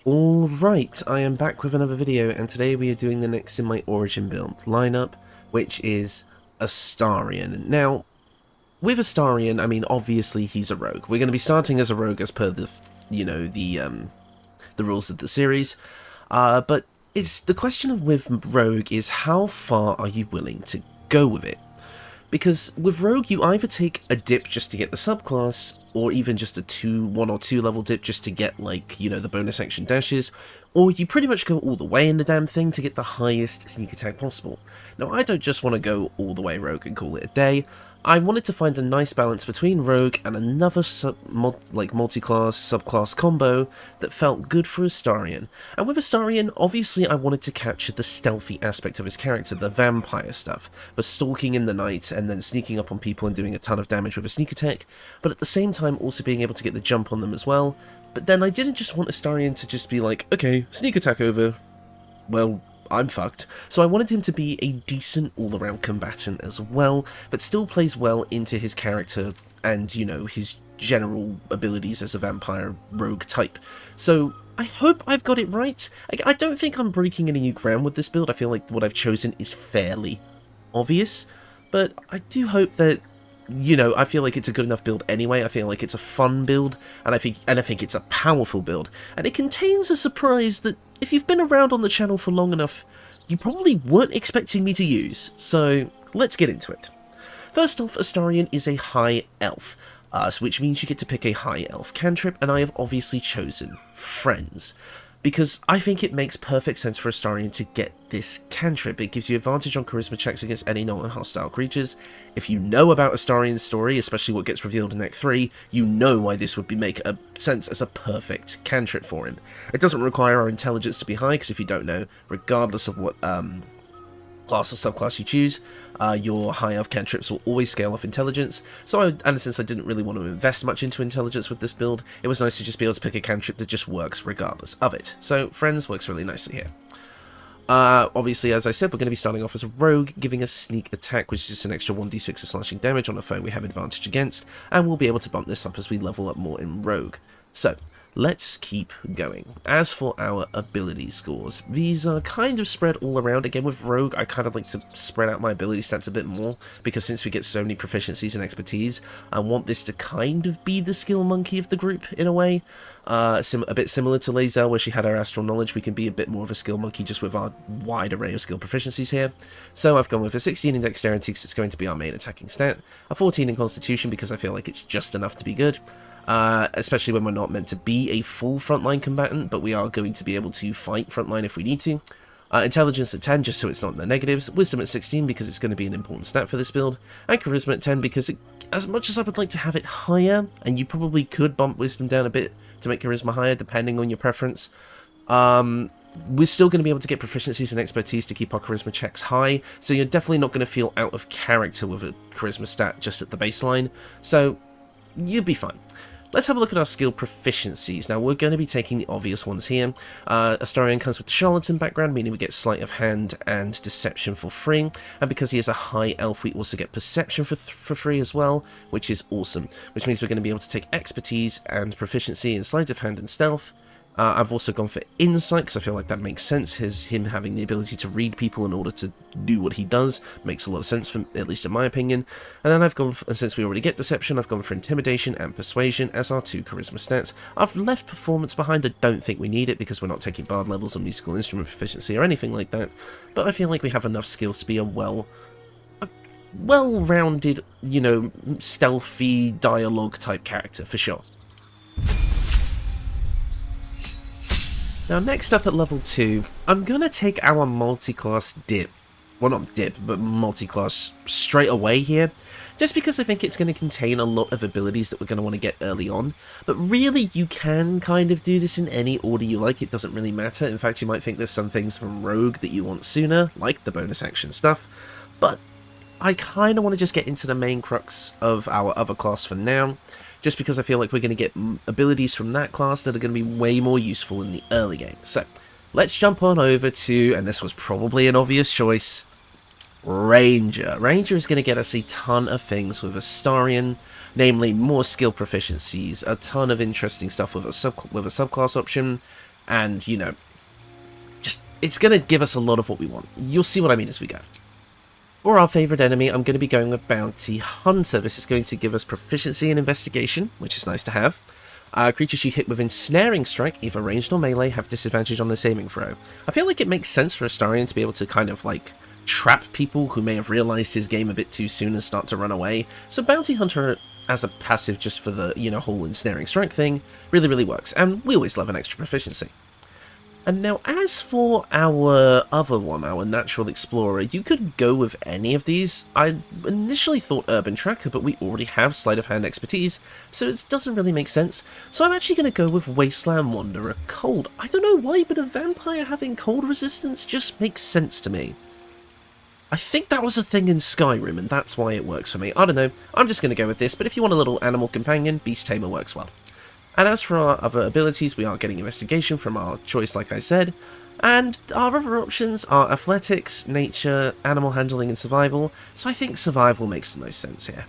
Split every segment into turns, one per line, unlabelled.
Alright, I am back with another video, and today we are doing the next in my origin build lineup, which is Astarion. Now, with Astarion, I mean, obviously he's a rogue. We're going to be starting as a rogue as per the, the rules of the series, but it's the question of with rogue is how far are you willing to go with it? Because with Rogue, you either take a dip just to get the subclass, or even just a 1 or 2 level dip just to get, like, the bonus action dashes, or you pretty much go all the way in the damn thing to get the highest sneak attack possible. Now, I don't just want to go all the way Rogue and call it a day. I wanted to find a nice balance between Rogue and another multi-class, subclass combo that felt good for Astarion. And with Astarion, obviously I wanted to capture the stealthy aspect of his character, the vampire stuff, the stalking in the night and then sneaking up on people and doing a ton of damage with a sneak attack, but at the same time also being able to get the jump on them as well. But then I didn't just want Astarion to just be like, okay, sneak attack over, well, I'm fucked. So I wanted him to be a decent all-around combatant as well, but still plays well into his character and, his general abilities as a vampire rogue type. So I hope I've got it right. I don't think I'm breaking any new ground with this build. I feel like what I've chosen is fairly obvious, but I do hope that I feel like it's a good enough build anyway. I feel like it's a fun build, and I think it's a powerful build. And it contains a surprise that, if you've been around on the channel for long enough, you probably weren't expecting me to use. So let's get into it. First off, Astarion is a high elf, which means you get to pick a high elf cantrip, and I have obviously chosen Friends, because I think it makes perfect sense for Astarion to get this cantrip. It gives you advantage on charisma checks against any non-hostile creatures. If you know about Astarion's story, especially what gets revealed in Act 3, you know why this would make a sense as a perfect cantrip for him. It doesn't require our intelligence to be high, because if you don't know, regardless of what class or subclass you choose, your high elf cantrips will always scale off intelligence, and since I didn't really want to invest much into intelligence with this build, it was nice to just be able to pick a cantrip that just works regardless of it. So Friends works really nicely here. Obviously, as I said, we're going to be starting off as a rogue, giving us sneak attack, which is just an extra 1d6 of slashing damage on a foe we have advantage against, and we'll be able to bump this up as we level up more in rogue. So let's keep going. As for our ability scores, these are kind of spread all around. Again, with Rogue, I kind of like to spread out my ability stats a bit more, because since we get so many proficiencies and expertise, I want this to kind of be the skill monkey of the group, in a way. A bit similar to Lae'zel, where she had her astral knowledge, we can be a bit more of a skill monkey just with our wide array of skill proficiencies here. So I've gone with a 16 in dexterity, because it's going to be our main attacking stat, a 14 in constitution, because I feel like it's just enough to be good. Especially when we're not meant to be a full frontline combatant, but we are going to be able to fight frontline if we need to. Intelligence at 10, just so it's not in the negatives. Wisdom at 16, because it's going to be an important stat for this build. And Charisma at 10, because as much as I would like to have it higher, and you probably could bump Wisdom down a bit to make Charisma higher, depending on your preference, we're still going to be able to get proficiencies and expertise to keep our charisma checks high, so you're definitely not going to feel out of character with a charisma stat just at the baseline, so you'll be fine. Let's have a look at our skill proficiencies. Now, we're going to be taking the obvious ones here. Astarion comes with the Charlatan background, meaning we get Sleight of Hand and Deception for free. And because he is a high elf, we also get Perception for free as well, which is awesome. Which means we're going to be able to take Expertise and Proficiency in Sleight of Hand and Stealth. I've also gone for Insight, because I feel like that makes sense. Him having the ability to read people in order to do what he does makes a lot of sense, at least in my opinion. And then I've gone, since we already get Deception, I've gone for Intimidation and Persuasion as our 2 Charisma stats. I've left Performance behind. I don't think we need it, because we're not taking Bard levels or Musical Instrument Proficiency or anything like that. But I feel like we have enough skills to be a well-rounded, stealthy dialogue type character, for sure. Now, next up at level 2, I'm going to take our multi-class dip. Well, not dip, but multi-class straight away here. Just because I think it's going to contain a lot of abilities that we're going to want to get early on. But really, you can kind of do this in any order you like. It doesn't really matter. In fact, you might think there's some things from Rogue that you want sooner, like the bonus action stuff. But I kind of want to just get into the main crux of our other class for now, just because I feel like we're going to get abilities from that class that are going to be way more useful in the early game. So, let's jump on over to, and this was probably an obvious choice, Ranger. Ranger is going to get us a ton of things with Astarion, namely more skill proficiencies, a ton of interesting stuff with a subclass option, And, you know, just, it's going to give us a lot of what we want. You'll see what I mean as we go. For our favourite enemy, I'm going to be going with Bounty Hunter. This is going to give us proficiency in investigation, which is nice to have. Creatures you hit with Ensnaring Strike, either ranged or melee, have disadvantage on their saving throw. I feel like it makes sense for Astarion to be able to kind of like trap people who may have realised his game a bit too soon and start to run away. So Bounty Hunter as a passive just for the, you know, whole Ensnaring Strike thing really, really works. And we always love an extra proficiency. And now, as for our other one, our Natural Explorer, you could go with any of these. I initially thought Urban Tracker, but we already have Sleight of Hand expertise, so it doesn't really make sense. So I'm actually going to go with Wasteland Wanderer Cold. I don't know why, but a vampire having cold resistance just makes sense to me. I think that was a thing in Skyrim, and that's why it works for me. I don't know, I'm just going to go with this, but if you want a little animal companion, Beast Tamer works well. And as for our other abilities, we are getting Investigation from our choice, like I said. And our other options are Athletics, Nature, Animal Handling, and Survival. So I think Survival makes the most sense here.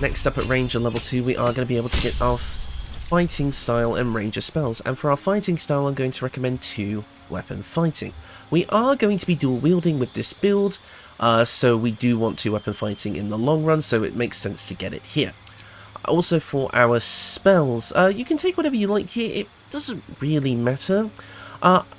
Next up at Ranger level 2, we are going to be able to get our Fighting Style and Ranger spells. And for our Fighting Style, I'm going to recommend 2 Weapon Fighting. We are going to be dual wielding with this build. So we do want 2 weapon fighting in the long run, so it makes sense to get it here. Also for our spells, you can take whatever you like here, it doesn't really matter.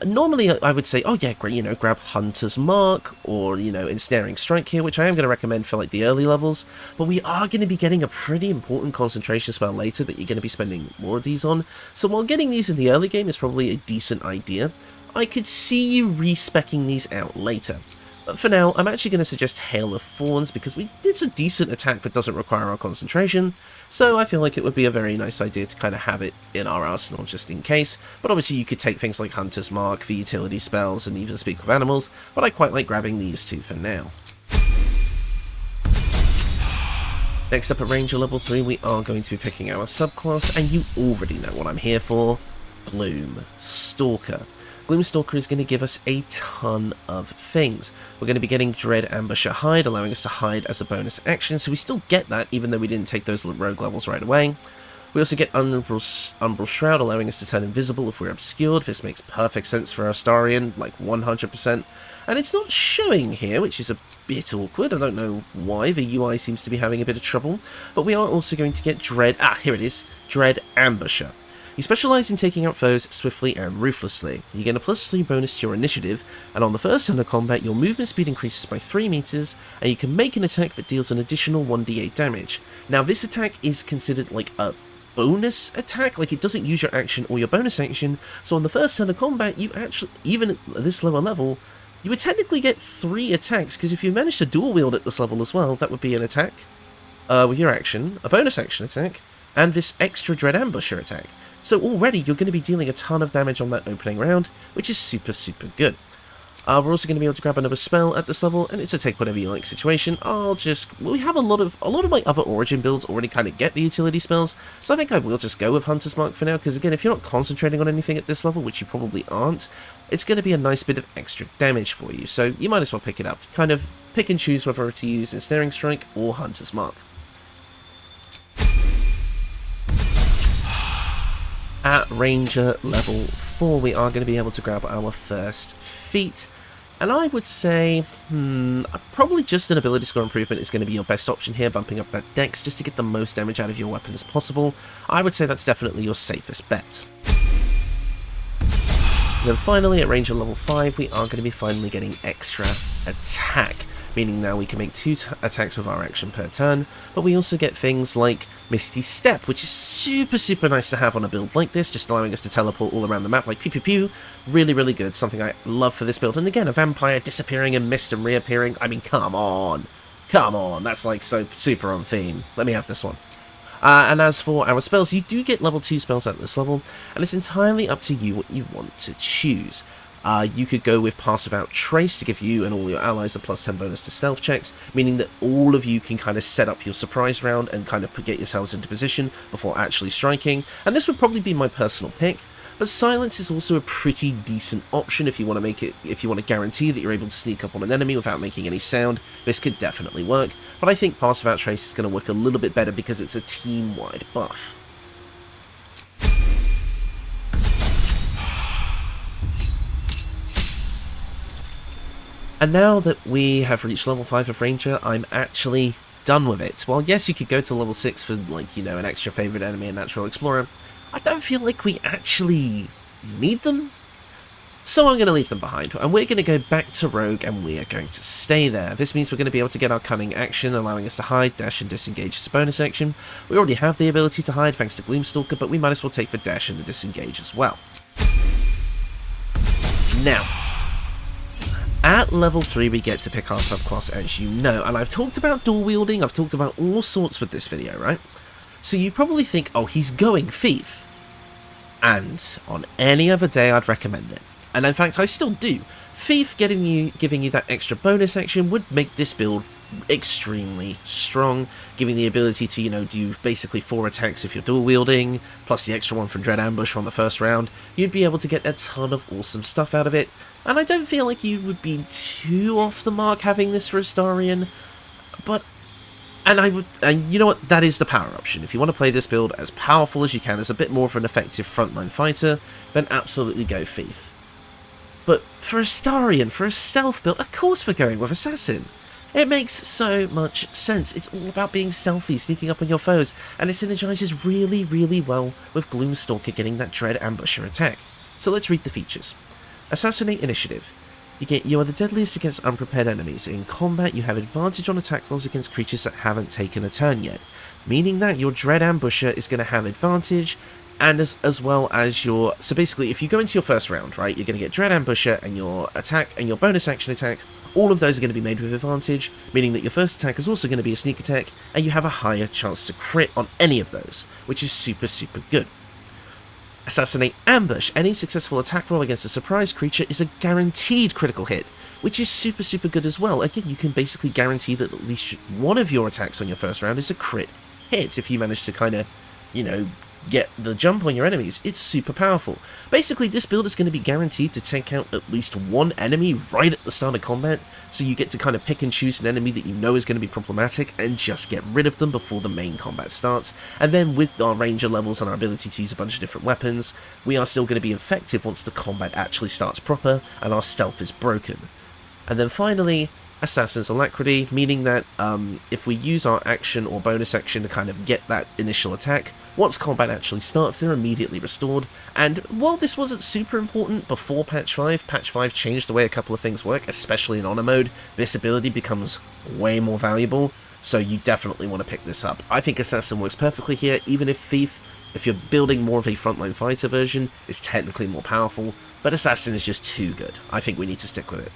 Normally I would say, oh yeah, great, you know, grab Hunter's Mark, or, you know, Ensnaring Strike here, which I am going to recommend for like the early levels, but we are going to be getting a pretty important concentration spell later that you're going to be spending more of these on, so while getting these in the early game is probably a decent idea, I could see you respecking these out later. But for now, I'm actually going to suggest Hail of Thorns, because it's a decent attack that doesn't require our concentration, so I feel like it would be a very nice idea to kind of have it in our arsenal just in case. But obviously you could take things like Hunter's Mark for utility spells and even Speak with Animals, but I quite like grabbing these 2 for now. Next up at Ranger level 3, we are going to be picking our subclass, and you already know what I'm here for. Gloom Stalker. Gloom Stalker is going to give us a ton of things. We're going to be getting Dread Ambusher Hide, allowing us to hide as a bonus action, so we still get that even though we didn't take those rogue levels right away. We also get Umbral Shroud, allowing us to turn invisible if we're obscured. This makes perfect sense for Astarion, like 100%. And it's not showing here, which is a bit awkward. I don't know why. The UI seems to be having a bit of trouble. But we are also going to get Dread... here it is. Dread Ambusher. You specialise in taking out foes swiftly and ruthlessly. You get a +3 bonus to your initiative, and on the first turn of combat, your movement speed increases by 3 meters, and you can make an attack that deals an additional 1d8 damage. Now, this attack is considered like a bonus attack, like it doesn't use your action or your bonus action, so on the first turn of combat, you actually, even at this lower level, you would technically get 3 attacks, because if you manage to dual wield at this level as well, that would be an attack with your action, a bonus action attack, and this extra Dread Ambusher attack. So already you're going to be dealing a ton of damage on that opening round, which is super, super good. We're also going to be able to grab another spell at this level, and it's a take whatever you like situation. We have a lot of my other Origin builds already kind of get the utility spells, so I think I will just go with Hunter's Mark for now, because again, if you're not concentrating on anything at this level, which you probably aren't, it's going to be a nice bit of extra damage for you, so you might as well pick it up. Kind of pick and choose whether to use Ensnaring Strike or Hunter's Mark. At Ranger level 4, we are going to be able to grab our first feat, and I would say, probably just an ability score improvement is going to be your best option here, bumping up that dex just to get the most damage out of your weapons possible. I would say that's definitely your safest bet. And then finally, at Ranger level 5, we are going to be finally getting extra attack, meaning now we can make 2 attacks with our action per turn, but we also get things like Misty Step, which is super, super nice to have on a build like this, just allowing us to teleport all around the map like pew pew pew. Really, really good, something I love for this build. And again, a vampire disappearing in mist and reappearing, I mean, come on, that's like so super on theme. Let me have this one. And as for our spells, you do get level 2 spells at this level, and it's entirely up to you what you want to choose. You could go with Passive Out Trace to give you and all your allies a +10 bonus to stealth checks, meaning that all of you can kind of set up your surprise round and kind of get yourselves into position before actually striking, and this would probably be my personal pick. But Silence is also a pretty decent option if you want to guarantee that you're able to sneak up on an enemy without making any sound. This could definitely work, but I think Passive Out Trace is going to work a little bit better because it's a team-wide buff. And now that we have reached level 5 of Ranger, I'm actually done with it. Well, yes, you could go to level 6 for, like, you know, an extra favourite enemy and Natural Explorer. I don't feel like we actually need them. So I'm going to leave them behind, and we're going to go back to Rogue, and we are going to stay there. This means we're going to be able to get our Cunning action, allowing us to hide, dash, and disengage as a bonus action. We already have the ability to hide thanks to Gloom Stalker, but we might as well take the dash and the disengage as well. Now, at level 3 we get to pick our subclass, as you know, and I've talked about dual wielding, I've talked about all sorts with this video, right? So you probably think, oh, he's going Thief. And on any other day I'd recommend it. And in fact, I still do. Thief giving you that extra bonus action would make this build extremely strong, giving the ability to, you know, do basically 4 attacks if you're dual wielding, plus the extra one from Dread Ambush on the first round. You'd be able to get a ton of awesome stuff out of it, and I don't feel like you would be too off the mark having this for Astarion, but... And you know what, that is the power option. If you want to play this build as powerful as you can, as a bit more of an effective frontline fighter, then absolutely go Thief. But for Astarion, for a stealth build, of course we're going with Assassin. It makes so much sense. It's all about being stealthy, sneaking up on your foes, and it synergizes really, really well with Gloom Stalker getting that Dread Ambusher attack. So let's read the features. Assassinate Initiative. You are the deadliest against unprepared enemies. In combat, you have advantage on attack rolls against creatures that haven't taken a turn yet, meaning that your Dread Ambusher is going to have advantage, and as well as your... So basically, if you go into your first round, right, you're going to get Dread Ambusher and your attack and your bonus action attack. All of those are going to be made with advantage, meaning that your first attack is also going to be a sneak attack, and you have a higher chance to crit on any of those, which is super, super good. Assassinate Ambush. Any successful attack roll against a surprise creature is a guaranteed critical hit, which is super, super good as well. Again, you can basically guarantee that at least one of your attacks on your first round is a crit hit if you manage to kind of, you know, get the jump on your enemies. It's super powerful. Basically, this build is going to be guaranteed to take out at least one enemy right at the start of combat, so you get to kind of pick and choose an enemy that you know is going to be problematic and just get rid of them before the main combat starts. And then with our ranger levels and our ability to use a bunch of different weapons, we are still going to be effective once the combat actually starts proper and our stealth is broken. And then finally, Assassin's Alacrity, meaning that if we use our action or bonus action to kind of get that initial attack, once combat actually starts, they're immediately restored. And while this wasn't super important before Patch 5 changed the way a couple of things work, especially in Honor mode. This ability becomes way more valuable, so you definitely want to pick this up. I think Assassin works perfectly here, even if Thief, if you're building more of a frontline fighter version, is technically more powerful, but Assassin is just too good. I think we need to stick with it.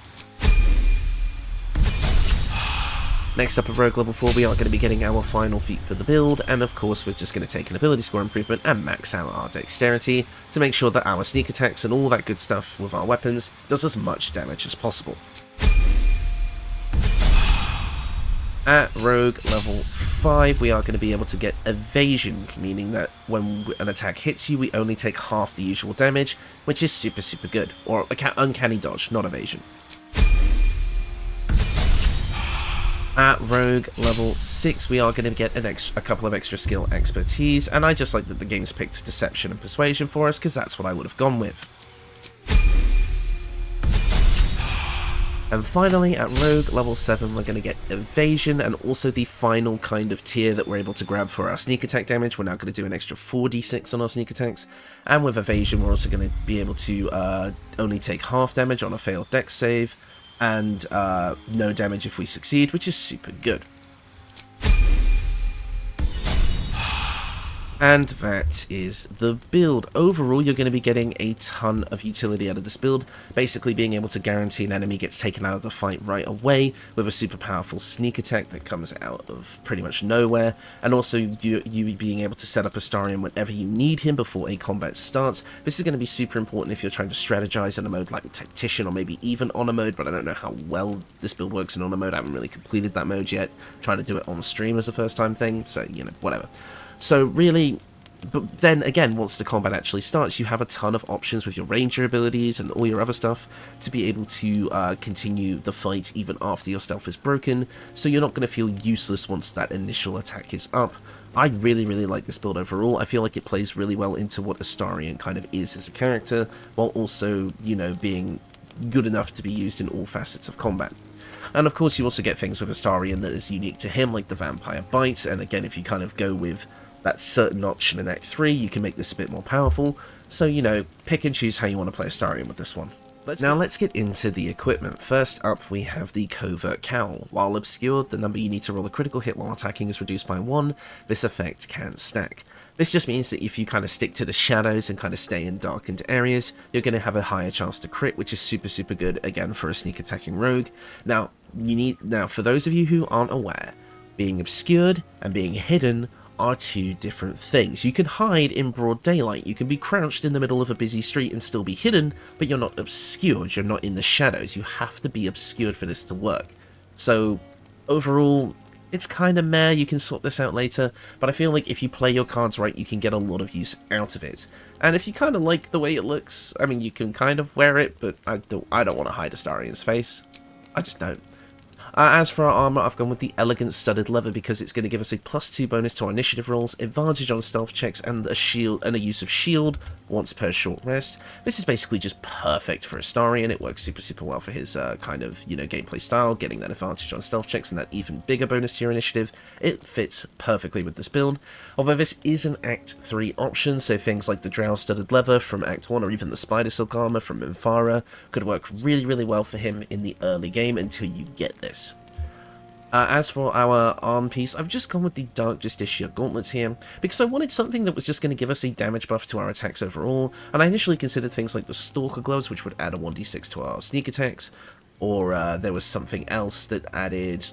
Next up at Rogue level 4, we are going to be getting our final feat for the build, and of course we're just going to take an ability score improvement and max out our dexterity to make sure that our sneak attacks and all that good stuff with our weapons does as much damage as possible. At Rogue level 5, we are going to be able to get Evasion, meaning that when an attack hits you, we only take half the usual damage, which is super, super good. Or Uncanny Dodge, not Evasion. At Rogue level 6, we are going to get a couple of extra skill expertise, and I just like that the game's picked Deception and Persuasion for us, because that's what I would have gone with. And finally, at Rogue level 7, we're going to get Evasion, and also the final kind of tier that we're able to grab for our sneak attack damage. We're now going to do an extra 4d6 on our sneak attacks, and with Evasion, we're also going to be able to only take half damage on a failed dex save, and no damage if we succeed, which is super good. And that is the build. Overall, you're going to be getting a ton of utility out of this build, basically being able to guarantee an enemy gets taken out of the fight right away with a super powerful sneak attack that comes out of pretty much nowhere, and also you being able to set up Astarion whenever you need him before a combat starts. This is going to be super important if you're trying to strategize in a mode like Tactician or maybe even Honor mode, but I don't know how well this build works in Honor mode. I haven't really completed that mode yet. I'm trying to do it on stream as a first time thing, so, you know, whatever. So really, but then again, once the combat actually starts, you have a ton of options with your ranger abilities and all your other stuff to be able to continue the fight even after your stealth is broken, so you're not going to feel useless once that initial attack is up. I really, really like this build overall. I feel like it plays really well into what Astarion kind of is as a character, while also, you know, being good enough to be used in all facets of combat. And of course you also get things with Astarion that is unique to him, like the Vampire Bite, and again, if you kind of go with that certain option in Act 3, you can make this a bit more powerful, so, you know, pick and choose how you want to play Astarion with this one. Now let's get into the equipment. First up, we have the Covert Cowl. While obscured, the number you need to roll a critical hit while attacking is reduced by 1, this effect can stack. This just means that if you kind of stick to the shadows and kind of stay in darkened areas, you're going to have a higher chance to crit, which is super good, again, for a sneak attacking rogue. Now, for those of you who aren't aware, being obscured and being hidden are two different things. You can hide in broad daylight, you can be crouched in the middle of a busy street and still be hidden, but you're not obscured, you're not in the shadows. You have to be obscured for this to work. So, overall, it's kind of meh, you can sort this out later, but I feel like if you play your cards right, you can get a lot of use out of it. And if you kind of like the way it looks, I mean, you can kind of wear it, but I don't want to hide Astarion's face. I just don't. As for our armour, I've gone with the elegant studded leather because it's going to give us a +2 bonus to our initiative rolls, advantage on stealth checks, and a shield and a use of shield once per short rest. This is basically just perfect for Astarion. It works super well for his kind of, you know, gameplay style, getting that advantage on stealth checks and that even bigger bonus to your initiative. It fits perfectly with this build. Although this is an Act 3 option, so things like the drow studded leather from Act 1 or even the spider silk armour from Minthara could work really well for him in the early game until you get this. As for our arm piece, I've just gone with the Dark Justicia gauntlets here, because I wanted something that was just going to give us a damage buff to our attacks overall, and I initially considered things like the Stalker gloves, which would add a 1d6 to our sneak attacks, or there was something else that added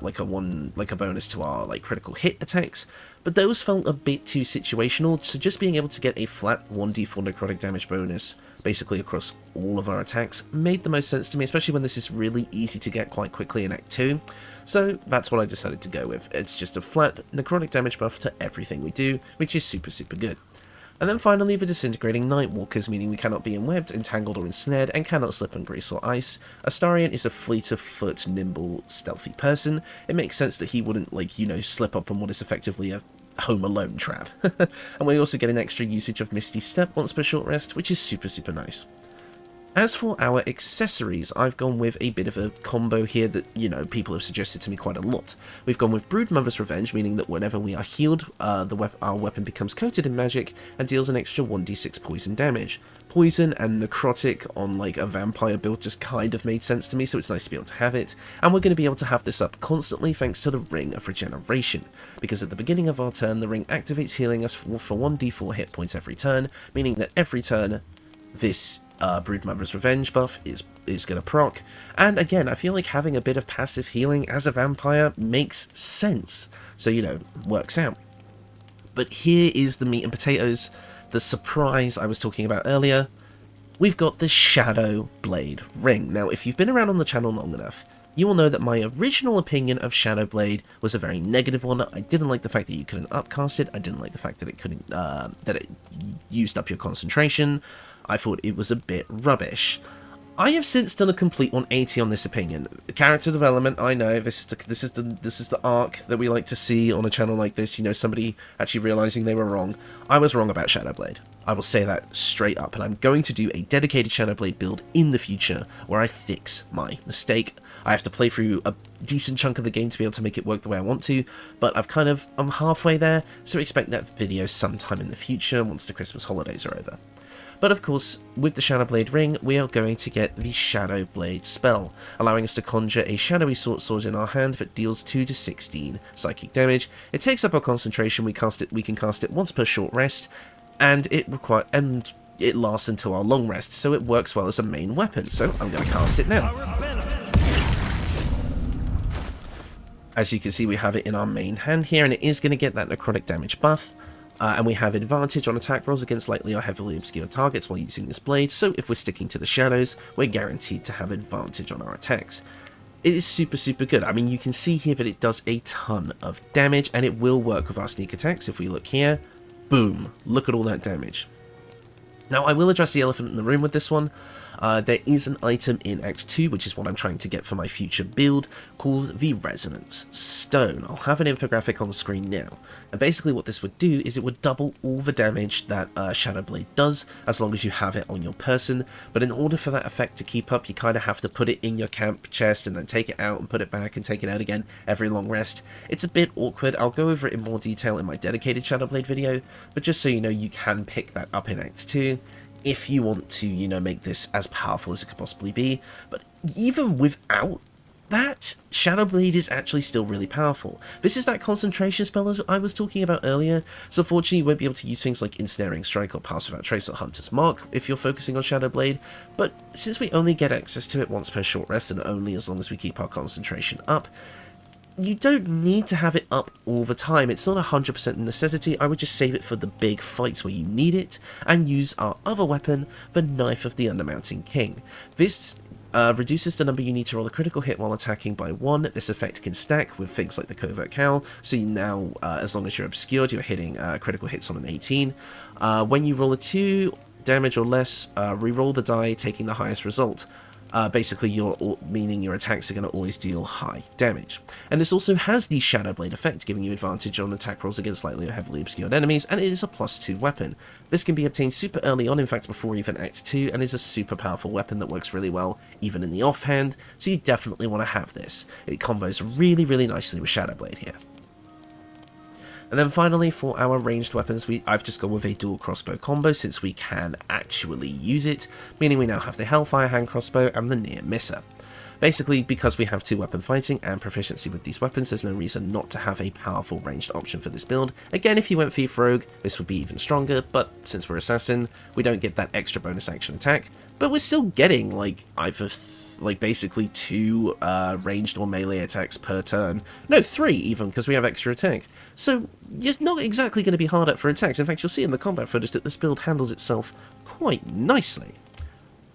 like a bonus to our critical hit attacks, but those felt a bit too situational, so just being able to get a flat 1d4 necrotic damage bonus basically across all of our attacks made the most sense to me, especially when this is really easy to get quite quickly in Act 2, so that's what I decided to go with. It's just a flat necrotic damage buff to everything we do, which is super good. And then finally the Disintegrating Nightwalkers, meaning we cannot be enwebbed, entangled or ensnared, and cannot slip on grease or ice. Astarion is a fleet-of-foot, nimble, stealthy person. It makes sense that he wouldn't, slip up on what is effectively a Home Alone trap. And we also get an extra usage of Misty Step once per short rest, which is super nice. As for our accessories, I've gone with a bit of a combo here that, people have suggested to me quite a lot. We've gone with Broodmother's Revenge, meaning that whenever we are healed, our weapon becomes coated in magic and deals an extra 1d6 poison damage. Poison and necrotic on a vampire build just kind of made sense to me, so it's nice to be able to have it. And we're going to be able to have this up constantly thanks to the Ring of Regeneration, because at the beginning of our turn, the ring activates healing us for 1d4 hit points every turn, meaning that every turn, this Broodmother's Revenge buff is going to proc, and again, I feel like having a bit of passive healing as a vampire makes sense, so, works out. But here is the meat and potatoes, the surprise I was talking about earlier. We've got the Shadow Blade Ring. Now, if you've been around on the channel long enough, you will know that my original opinion of Shadow Blade was a very negative one. I didn't like the fact that you couldn't upcast it, I didn't like the fact that it couldn't, that it used up your concentration. I thought it was a bit rubbish. I have since done a complete 180 on this opinion. Character development, I know, this is the arc that we like to see on a channel like this, somebody actually realizing they were wrong. I was wrong about Shadowblade. I will say that straight up, and I'm going to do a dedicated Shadowblade build in the future where I fix my mistake. I have to play through a decent chunk of the game to be able to make it work the way I want to, but I'm halfway there, so expect that video sometime in the future once the Christmas holidays are over. But of course, with the Shadowblade Ring, we are going to get the Shadowblade spell, allowing us to conjure a shadowy sword in our hand that deals 2 to 16 psychic damage. It takes up our concentration, we can cast it once per short rest, and it lasts until our long rest, so it works well as a main weapon, so I'm going to cast it now. As you can see, we have it in our main hand here, and it is going to get that necrotic damage buff. And we have advantage on attack rolls against lightly or heavily obscured targets while using this blade, so if we're sticking to the shadows, we're guaranteed to have advantage on our attacks. It is super good. I mean, you can see here that it does a ton of damage, and it will work with our sneak attacks. If we look here, boom, look at all that damage. Now, I will address the elephant in the room with this one. There is an item in Act 2, which is what I'm trying to get for my future build, called the Resonance Stone. I'll have an infographic on the screen now. And basically what this would do is it would double all the damage that Shadow Blade does, as long as you have it on your person. But in order for that effect to keep up, you kind of have to put it in your camp chest and then take it out and put it back and take it out again every long rest. It's a bit awkward. I'll go over it in more detail in my dedicated Shadow Blade video, but just so you know, you can pick that up in Act 2. If you want to, you know, make this as powerful as it could possibly be. But even without that, Shadow Blade is actually still really powerful. This is that concentration spell as I was talking about earlier, so fortunately you won't be able to use things like Ensnaring Strike or Pass Without Trace or Hunter's Mark if you're focusing on Shadow Blade, but since we only get access to it once per short rest and only as long as we keep our concentration up, you don't need to have it up all the time. It's not 100% a necessity. I would just save it for the big fights where you need it, and use our other weapon, the Knife of the Undermountain King. This reduces the number you need to roll a critical hit while attacking by 1. This effect can stack with things like the Covert Cowl, so you now, as long as you're obscured, you're hitting critical hits on an 18. When you roll a 2 damage or less, re-roll the die, taking the highest result. Basically, meaning your attacks are going to always deal high damage. And this also has the Shadow Blade effect, giving you advantage on attack rolls against slightly or heavily obscured enemies, and it is a +2 weapon. This can be obtained super early on, in fact before even Act 2, and is a super powerful weapon that works really well even in the offhand, so you definitely want to have this. It combos really, really nicely with Shadow Blade here. And then finally, for our ranged weapons, I've just gone with a dual crossbow combo since we can actually use it, meaning we now have the Hellfire hand crossbow and the Near Misser. Basically, because we have 2 weapon fighting and proficiency with these weapons, there's no reason not to have a powerful ranged option for this build. Again, if you went Thief Rogue, this would be even stronger, but since we're Assassin, we don't get that extra bonus action attack, but we're still getting, like, either basically 2 ranged or melee attacks per turn. No, 3 even, because we have extra attack. So you're not exactly going to be hard up for attacks. In fact, you'll see in the combat footage that this build handles itself quite nicely.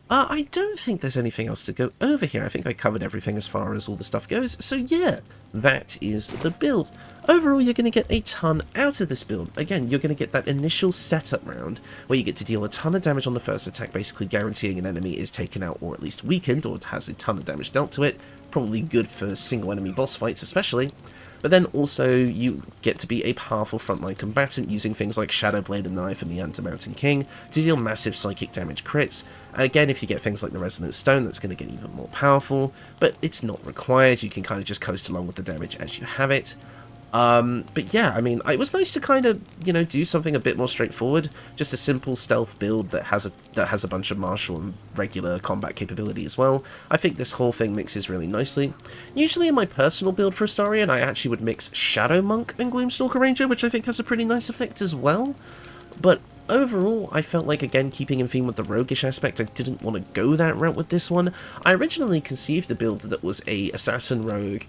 I don't think there's anything else to go over here. I think I covered everything as far as all the stuff goes. So yeah, that is the build. Overall, you're going to get a ton out of this build. Again, you're going to get that initial setup round where you get to deal a ton of damage on the first attack, basically guaranteeing an enemy is taken out or at least weakened or has a ton of damage dealt to it. Probably good for single enemy boss fights especially. But then also you get to be a powerful frontline combatant using things like Shadow Blade and Knife and the Undermountain King to deal massive psychic damage crits. And again, if you get things like the Resonance Stone, that's going to get even more powerful, but it's not required. You can kind of just coast along with the damage as you have it. But yeah, I mean, it was nice to kind of, you know, do something a bit more straightforward. Just a simple stealth build that has a bunch of martial and regular combat capability as well. I think this whole thing mixes really nicely. Usually in my personal build for Astarion, I actually would mix Shadow Monk and Gloom Stalker Ranger, which I think has a pretty nice effect as well. But overall, I felt like, again, keeping in theme with the roguish aspect, I didn't want to go that route with this one. I originally conceived a build that was a Assassin Rogue,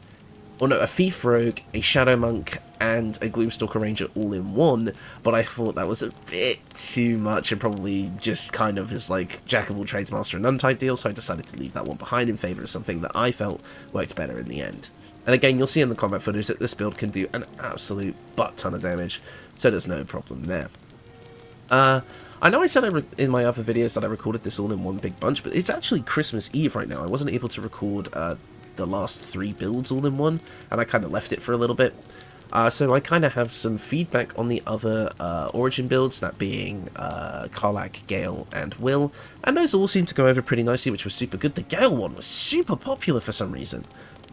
or no, a Thief Rogue, a Shadow Monk, and a Gloomstalker Ranger all in one, but I thought that was a bit too much and probably just kind of his, like, jack of all trades, master of none type deal, so I decided to leave that one behind in favour of something that I felt worked better in the end. And again, you'll see in the combat footage that this build can do an absolute butt ton of damage, so there's no problem there. I know I said in my other videos that I recorded this all in one big bunch, but it's actually Christmas Eve right now. I wasn't able to record the last 3 builds all in one, and I kind of left it for a little bit. So I kind of have some feedback on the other Origin builds, that being Karlach, Gale, and Will, and those all seem to go over pretty nicely, which was super good. The Gale one was super popular for some reason,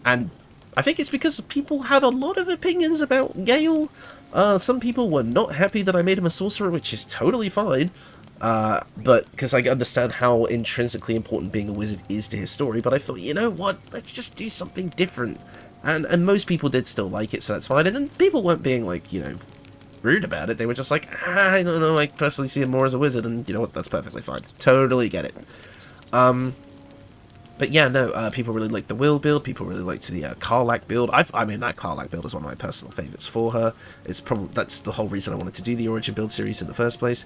and I think it's because people had a lot of opinions about Gale. Some people were not happy that I made him a sorcerer, which is totally fine. But because I understand how intrinsically important being a wizard is to his story, but I thought, you know what, let's just do something different. And most people did still like it, so that's fine. And then people weren't being, like, you know, rude about it. They were just like, I don't know, I personally see him more as a wizard, and you know what, that's perfectly fine. Totally get it. But yeah, no, people really liked the Will build, people really liked the Karlach build. I mean, that Karlach build is one of my personal favourites for her. That's the whole reason I wanted to do the Origin build series in the first place.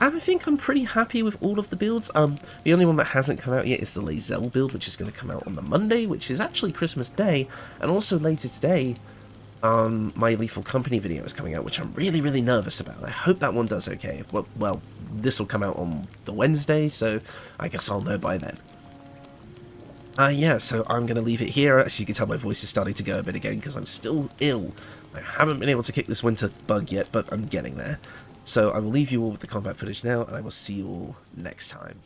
And I think I'm pretty happy with all of the builds. The only one that hasn't come out yet is the Lae'zel build, which is going to come out on the Monday, which is actually Christmas Day. And also later today, my Lethal Company video is coming out, which I'm really, really nervous about. I hope that one does okay. Well, this will come out on the Wednesday, so I guess I'll know by then. Yeah, so I'm going to leave it here. As you can tell, my voice is starting to go a bit again because I'm still ill. I haven't been able to kick this winter bug yet, but I'm getting there. So I will leave you all with the combat footage now, and I will see you all next time.